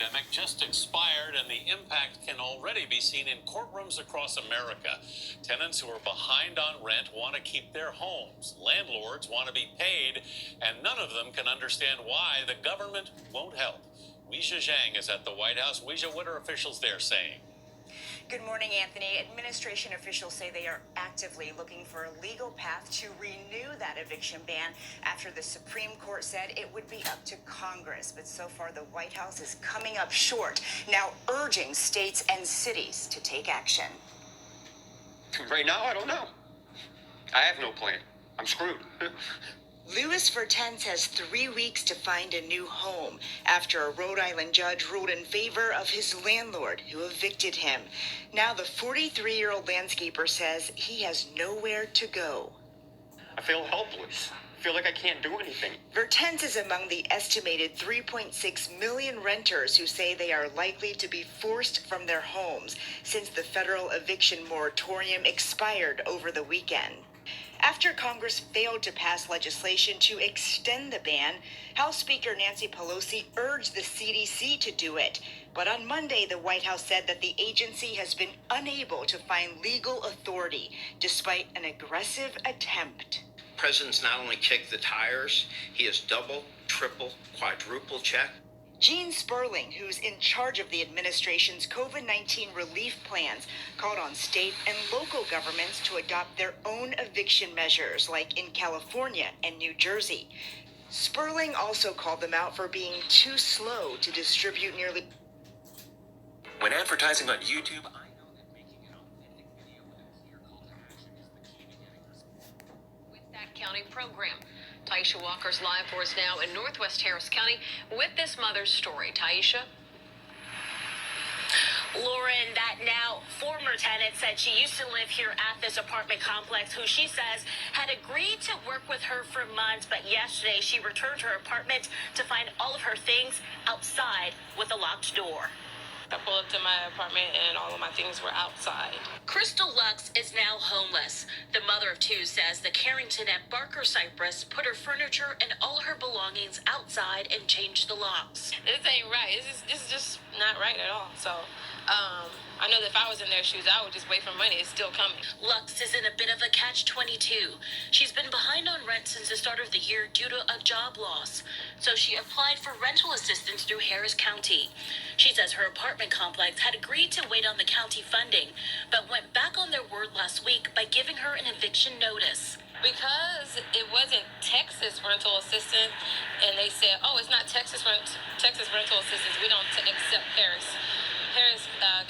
pandemic just expired, and the impact can already be seen in courtrooms across America. Tenants who are behind on rent want to keep their homes. Landlords want to be paid, and none of them can understand why the government won't help. Weijia Zhang is at the White House. Weijia, what are officials there saying? Good morning, Anthony. Administration officials say they are actively looking for a legal path to renew that eviction ban after the Supreme Court said it would be up to Congress. But so far, the White House is coming up short, now urging states and cities to take action. Right now, I don't know. I have no plan. I'm screwed. Louis Vertens has 3 weeks to find a new home after a Rhode Island judge ruled in favor of his landlord who evicted him. Now the 43-year-old landscaper says he has nowhere to go. I feel helpless. I feel like I can't do anything. Vertens is among the estimated 3.6 million renters who say they are likely to be forced from their homes since the federal eviction moratorium expired over the weekend. After Congress failed to pass legislation to extend the ban, House Speaker Nancy Pelosi urged the CDC to do it. But on Monday, the White House said that the agency has been unable to find legal authority despite an aggressive attempt. The president's not only kicked the tires, he has double, triple, quadruple checked. Gene Sperling, who's in charge of the administration's COVID-19 relief plans, called on state and local governments to adopt their own eviction measures, like in California and New Jersey. Sperling also called them out for being too slow to distribute nearly... When advertising on YouTube, I know that making an authentic video with a clear call to action is the key to getting results. With that county program. Taisha Walker's live for us now in Northwest Harris County with this mother's story. Taisha? Lauren, that now former tenant said she used to live here at this apartment complex, who she says had agreed to work with her for months, but yesterday she returned to her apartment to find all of her things outside with a locked door. I pulled up to my apartment and all of my things were outside. Crystal Lux is now homeless. The mother of two says the Carrington at Barker Cypress put her furniture and all her belongings outside and changed the locks. This ain't right. This is just not right at all. So, I know that if I was in their shoes, I would just wait for money. It's still coming. Lux is in a bit of a catch-22. She's been behind on rent since the start of the year due to a job loss. So she applied for rental assistance through Harris County. She says her apartment complex had agreed to wait on the county funding, but went back on their word last week by giving her an eviction notice. Because it wasn't Texas rental assistance, and they said, oh, it's not Texas rental assistance. We don't accept Harris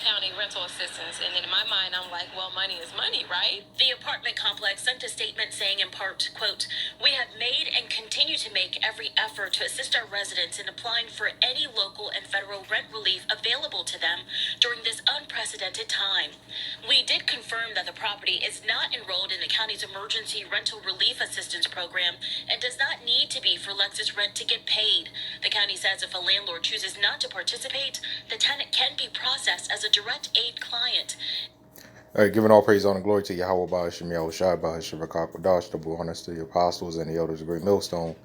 County rental assistance. And then in my mind, I'm like, well, money is money, right? The apartment complex sent a statement saying in part, quote, "We have made and continue to make every effort to assist our residents in applying for any local and federal rent relief available to them during this unprecedented time. We did confirm that the property is not enrolled in the county's emergency rental relief assistance program and does not need to be for Lux's rent to get paid. The county says if a landlord chooses not to participate, the tenant can be processed as a direct aid client." All right, giving all praise, honor, and glory to YAHAWAH, BAHASHAM, YAHAWASHI, BAHASHAM, Rakakadash, the Buhanas, to the apostles and the elders of Great Millstone,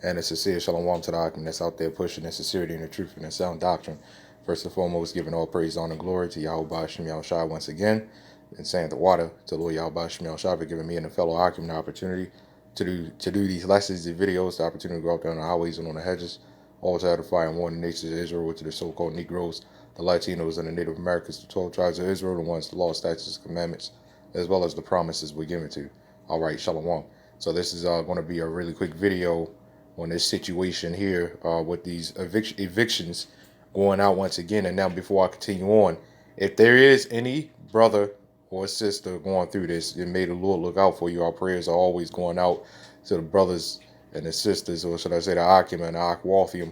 and a sincere shalom to the Akim that's out there pushing the sincerity and the truth and the sound doctrine. First and foremost, giving all praise, honor, and glory to YAHAWAH, BAHASHAM, YAHAWASHI once again, and saying the water to Lord YAHAWAH, BAHASHAM, YAHAWASHI for giving me and a fellow Akim the opportunity to do these lessons and videos, the opportunity to go out there on the highways and on the hedges, all to edify and warn the nations of Israel, to the so-called Negroes, the Latinos, and the Native Americans, the 12 tribes of Israel, the ones, the law, statutes, commandments, as well as the promises we're given to. All right, shalom. So this is going to be a really quick video on this situation here with these evictions going out once again. And now, before I continue on, if there is any brother or sister going through this, and may the Lord look out for you. Our prayers are always going out to the brothers and the sisters, or should I say the Akim and the Akwathium.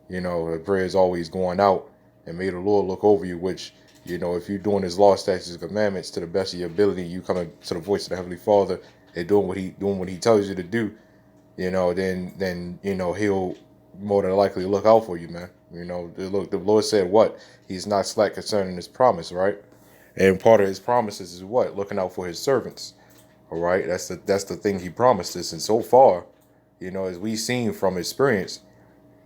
You know, the prayer is always going out. And may the Lord look over you, which, you know, if you're doing his law, statutes, and commandments to the best of your ability, you coming to the voice of the Heavenly Father and doing what he tells you to do, you know, then you know, he'll more than likely look out for you, man. You know, look, the Lord said what? He's not slack concerning his promise, right? And part of his promises is what? Looking out for his servants. All right, that's the thing he promised us. And so far, you know, as we've seen from experience,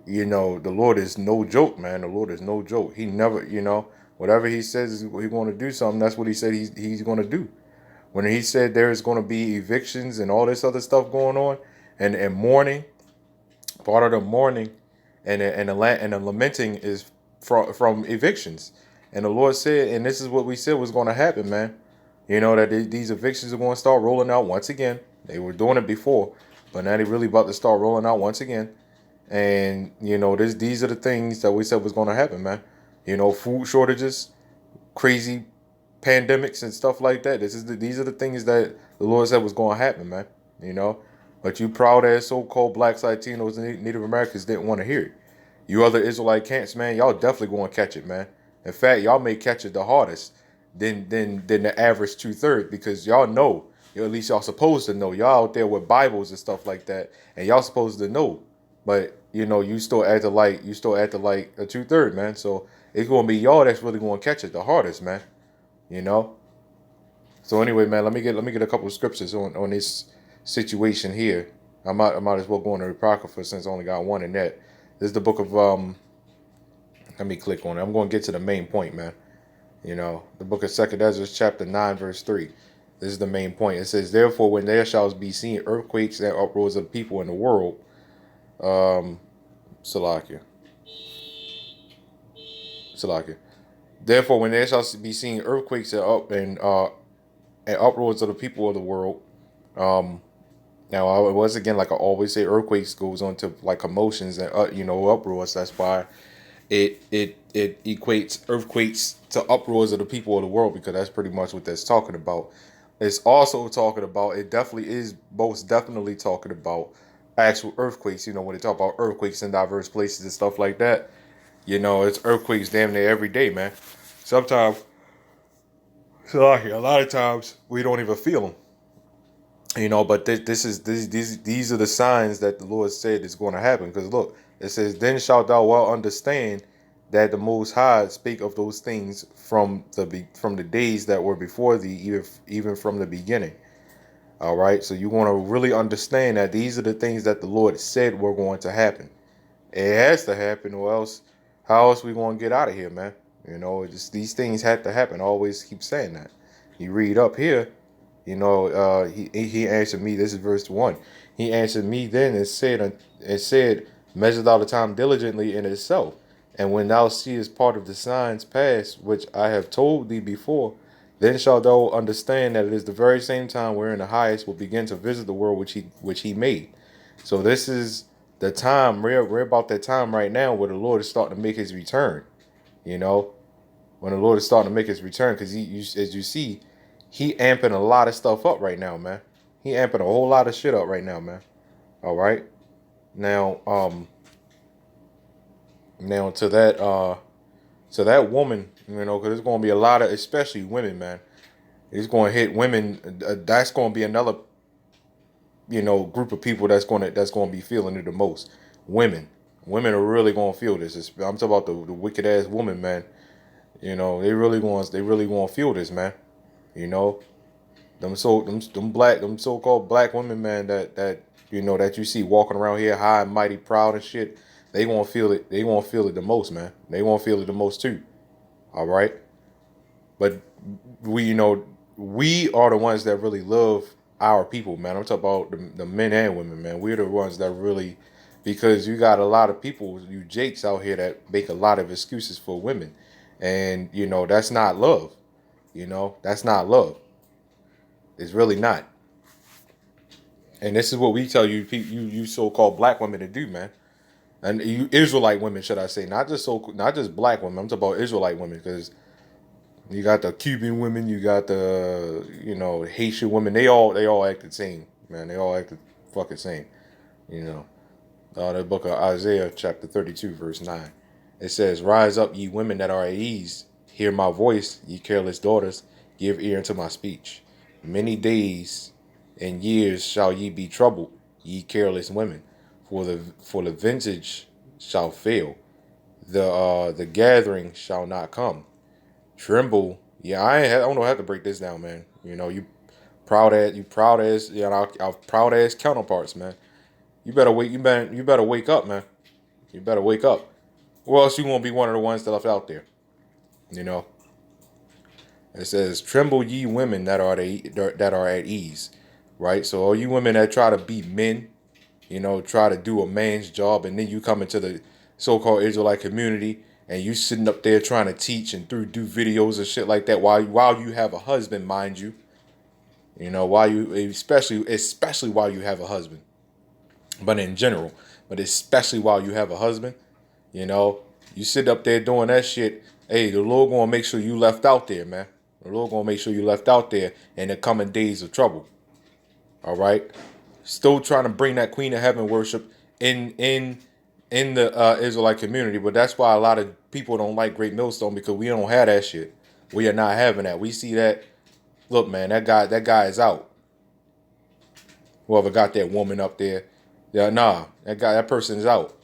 You know, the Lord is no joke, man. The Lord is no joke. He never, whatever he says he's going to do something, that's what he said he's going to do. When he said there's going to be evictions and all this other stuff going on, and mourning, part of the mourning and the lamenting is from evictions. And the Lord said, and this is what we said was going to happen, man. That these evictions are going to start rolling out once again. They were doing it before, but now they're really about to start rolling out once again. And these are the things that we said was going to happen, man. Food shortages, crazy pandemics and stuff like that. These are the things that the Lord said was going to happen, man. But you proud ass so-called blacks, Latinos, and Native Americans didn't want to hear it. You other Israelite camps, man, y'all definitely going to catch it, man. In fact, y'all may catch it the hardest than the average 2/3, because y'all know, at least y'all supposed to know. Y'all out there with Bibles and stuff like that, and y'all supposed to know. But you still act like a 2/3, man. So it's gonna be y'all that's really gonna catch it the hardest, man. So anyway, man, let me get a couple of scriptures on this situation here. I might as well go into the Apocrypha since I only got one in that. This is the book of let me click on it. I'm gonna get to the main point, man. The book of 2nd Ezra, chapter 9, verse 3. This is the main point. It says, therefore, when there shall be seen earthquakes and uproars of people in the world, Salakia. Therefore, when there shall be seen earthquakes and uproars of the people of the world, now I was again, like I always say, earthquakes goes on to like commotions and uproars. That's why it equates earthquakes to uproars of the people of the world, because that's pretty much what that's talking about. It's also talking about, it definitely is most definitely talking about actual earthquakes. When they talk about earthquakes in diverse places and stuff like that, it's earthquakes damn near every day, man. Sometimes, a lot of times we don't even feel them. But these are the signs that the Lord said is going to happen. Because look, it says, then shalt thou well understand that the Most High speak of those things from the days that were before thee, even from the beginning. All right, so you want to really understand that these are the things that the Lord said were going to happen. It has to happen, or else how else we going to get out of here, man? These things had to happen. I always keep saying that. You read up here, he answered me. This is verse 1. He answered me then and said, measure thou the time diligently in itself. And when thou seest part of the signs pass, which I have told thee before, then shalt thou understand that it is the very same time wherein the highest will begin to visit the world which he made. So this is the time, we're about that time right now where the Lord is starting to make his return. When the Lord is starting to make his return, because as you see, he amping a lot of stuff up right now, man. He amping a whole lot of shit up right now, man. All right. Now to that woman, because there's going to be a lot of, especially women, man. It's going to hit women. That's going to be another, group of people that's going to be feeling it the most. Women are really going to feel this. I'm talking about the wicked ass woman, man. They really going to feel this, man. Them so-called black women, man, that you see walking around here high and mighty, proud and shit. They gonna feel it. They gonna feel it the most, man. They gonna feel it the most too. All right. But we are the ones that really love our people, man. I'm talking about the men and women, man. We're the ones that really, because you got a lot of people, you jakes out here that make a lot of excuses for women, and that's not love. That's not love. It's really not. And this is what we tell you so-called black women to do, man. And you Israelite women, should I say, not just black women. I'm talking about Israelite women, because you got the Cuban women, you got the Haitian women. They all act the same, man. They all act the fucking same. The book of Isaiah, chapter 32, verse 9. It says, rise up, ye women that are at ease, hear my voice, ye careless daughters, give ear unto my speech. Many days and years shall ye be troubled, ye careless women. For the vintage shall fail, the gathering shall not come. Tremble, yeah. I don't know how to break this down, man. You proud as our proud ass counterparts, man. You better wake up, man. You better wake up. Or else you won't be one of the ones that left out there. You know. It says, "Tremble ye women that are at ease," right? So all you women that try to be men, you know, try to do a man's job, and then you come into the so-called Israelite community, and you sitting up there trying to teach and do videos and shit like that while you have a husband, mind you. You know, while you especially while you have a husband, but in general, but especially while you have a husband, you know, you sit up there doing that shit. Hey, the Lord gonna make sure you left out there, man. The Lord gonna make sure you left out there in the coming days of trouble. All right, still trying to bring that Queen of Heaven worship in the Israelite community, but that's why a lot of people don't like Great Millstone, because we don't have that shit. We are not having that. We see that. Look, man, that guy is out. Whoever got that woman up there, yeah, nah, that person is out.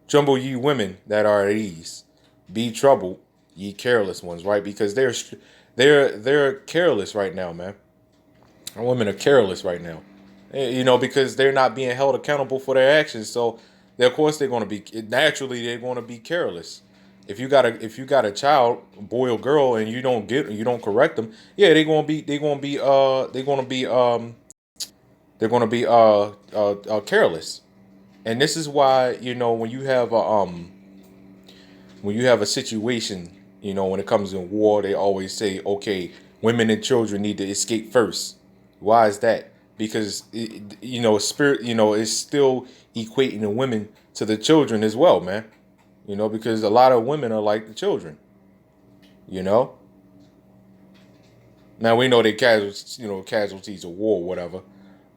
Tremble ye women that are at ease, be troubled ye careless ones, right? Because they're careless right now, man. Women are careless right now, you know, because they're not being held accountable for their actions. So, of course, they're going to be careless. If you got a child, boy or girl, and you don't correct them, yeah, they're going to be careless. And this is why, you know, when you have a situation, you know, when it comes in war, they always say, okay, women and children need to escape first. Why is that? Because it's still equating the women to the children as well, man. You know, because a lot of women are like the children. You know. Now we know they casualties of war, or whatever.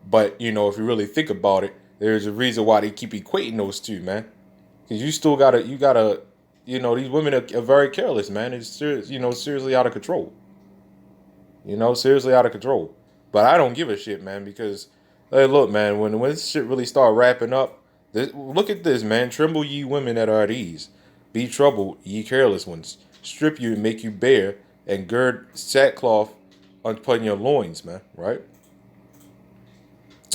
But you know, if you really think about it, there's a reason why they keep equating those two, man. Because these women are very careless, man. It's seriously out of control. You know, seriously out of control. But I don't give a shit, man, because, hey, look, man, when this shit really start wrapping up, look at this, man. Tremble ye women that are at ease. Be troubled, ye careless ones. Strip you and make you bare, and gird sackcloth upon your loins, man, right?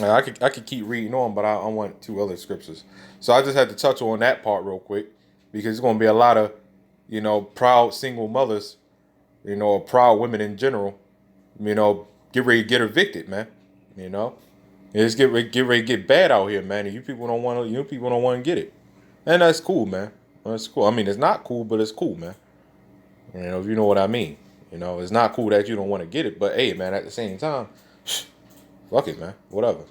Now, I could keep reading on, but I want 2 other scriptures. So I just had to touch on that part real quick, because there's going to be a lot of, you know, proud single mothers, you know, or proud women in general, you know, get ready to get evicted, man. You know, it's get ready to get bad out here, man. And you people don't want to get it, and that's cool, man. That's cool. I mean, it's not cool, but it's cool, man. You know, if you know what I mean. You know, it's not cool that you don't want to get it, but hey, man, at the same time, fuck it, man. Whatever.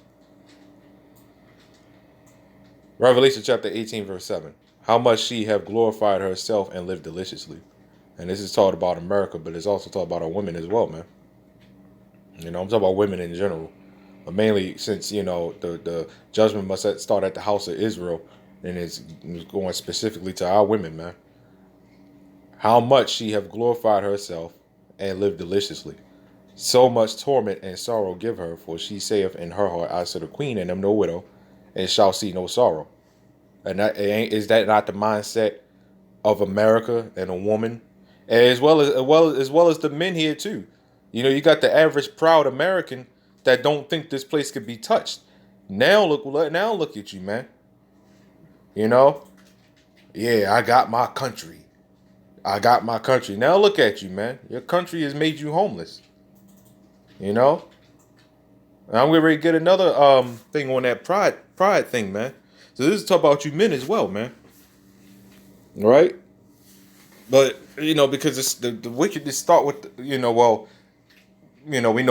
Revelation chapter 18, verse 7. How much she have glorified herself and lived deliciously. And this is taught about America, but it's also taught about our women as well, man. You know, I'm talking about women in general. But mainly since, you know, the judgment must start at the house of Israel, and it's going specifically to our women, man. How much she have glorified herself and lived deliciously. So much torment and sorrow give her, for she saith in her heart, I sit a queen and am no widow, and shall see no sorrow. And is that not the mindset of America and a woman, as well as the men here too? You know, you got the average proud American that don't think this place could be touched. Now look at you, man. You know, yeah, I got my country. Now look at you, man. Your country has made you homeless. You know. And I'm ready to get another thing on that pride thing, man. So this is talk about you men as well, man. All right. But you know, because it's the wickedness start with we know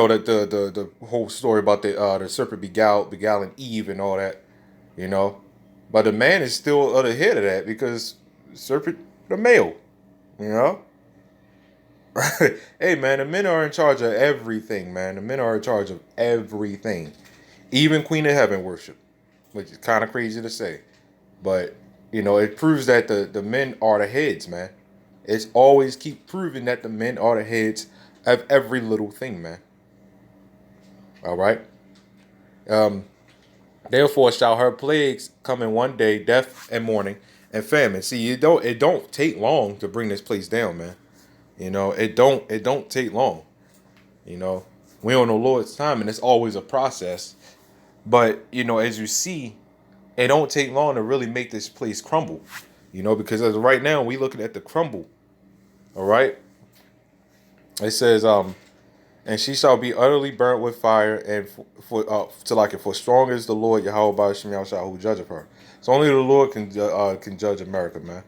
that the whole story about the serpent beguiling Eve and all that, you know. But the man is still at the head of that, because serpent the male, you know. Hey, man, the men are in charge of everything, man. The men are in charge of everything. Even Queen of Heaven worship, which is kind of crazy to say. But, you know, it proves that the men are the heads, man. It's always keep proving that the men are the heads of every little thing, man. All right? Therefore shall her plagues come in one day, death and mourning and famine. See, it don't take long to bring this place down, man. You know, it don't take long. You know, we on the Lord's time, and it's always a process. But, you know, as you see, it don't take long to really make this place crumble. You know, because as of right now, we looking at the crumble. All right. It says, and she shall be utterly burnt with fire, and for strong is the Lord Yahawah BAHASHAM Yahushua who judgeth her. So only the Lord can judge America, man.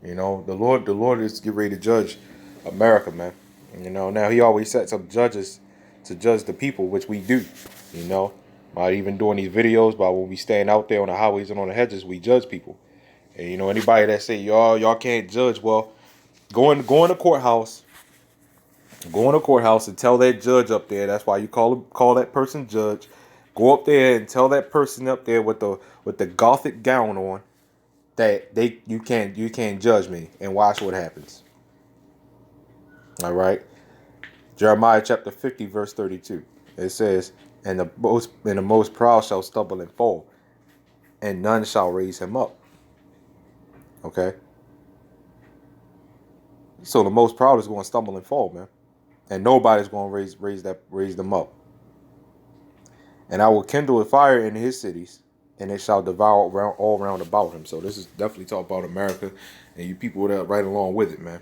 You know, the Lord is get ready to judge America, man. You know, now he always sets up judges to judge the people, which we do. You know, by even doing these videos, by when we stand out there on the highways and on the hedges, we judge people. And you know, anybody that say y'all can't judge, well, go in the courthouse. Go in the courthouse and tell that judge up there. That's why you call that person judge. Go up there and tell that person up there with the gothic gown on that you can't judge me, and watch what happens. All right. Jeremiah chapter 50 verse 32. It says, and the most proud shall stumble and fall, and none shall raise him up. Okay. So the most proud is going to stumble and fall, man. And nobody's going to raise them up. And I will kindle a fire in his cities, and it shall devour all round about him. So this is definitely talking about America, and you people that are right along with it, man.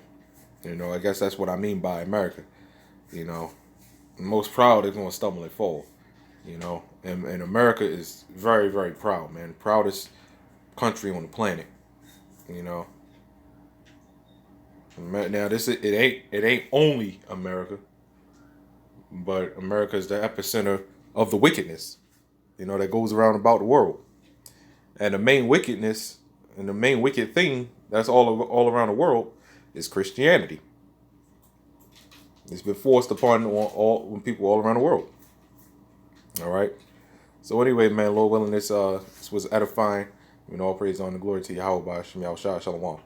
You know, I guess that's what I mean by America. You know, the most proud is going to stumble and fall. You know, and America is very, very proud, man. Proudest country on the planet. You know. Now it ain't only America, but America is the epicenter of the wickedness, you know, that goes around about the world. And the main wickedness and the main wicked thing that's all around the world is Christianity. It's been forced upon all people all around the world. All right. So anyway, man, Lord willing, this was edifying. You know, all praise on the glory to Yahawah BAHASHAM Yahushua. Shalom.